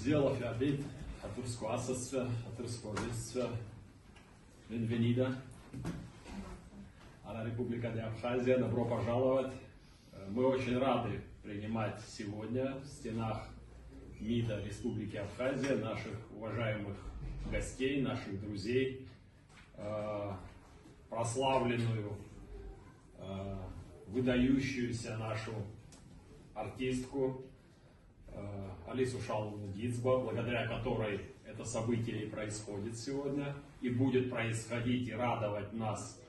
Zelo fiabit, atursko asasve, atursko lisve, benvenida. А la Республика де Абхазия, добро пожаловать. Мы очень рады принимать сегодня в стенах МИДа Республики Абхазия наших уважаемых гостей, наших друзей, прославленную, выдающуюся нашу артистку Алису Шаловну Дицба, благодаря которой это событие и происходит сегодня, и будет происходить и радовать нас,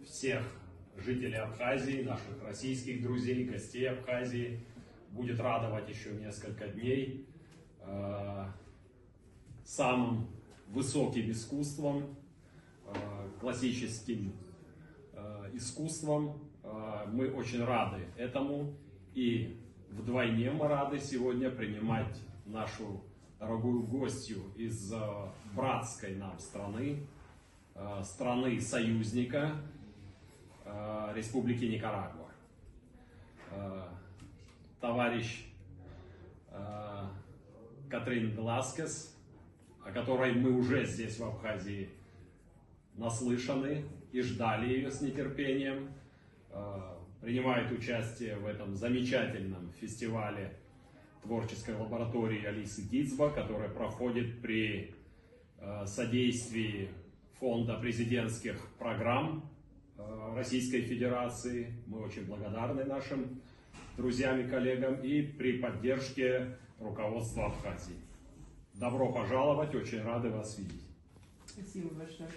всех жителей Абхазии, наших российских друзей, гостей Абхазии, будет радовать еще несколько дней самым высоким искусством, классическим искусством. Мы очень рады этому, и вдвойне мы рады сегодня принимать нашу дорогую гостью из братской нам страны, страны-союзника Республики Никарагуа. Товарищ Катрин Веласкес, о которой мы уже здесь в Абхазии наслышаны и ждали ее с нетерпением, принимает участие в этом замечательном фестивале творческой лаборатории Алисы Дицба, который проходит при содействии Фонда президентских программ Российской Федерации. Мы очень благодарны нашим друзьям и коллегам, и при поддержке руководства Абхазии. Добро пожаловать, очень рады вас видеть. Спасибо большое.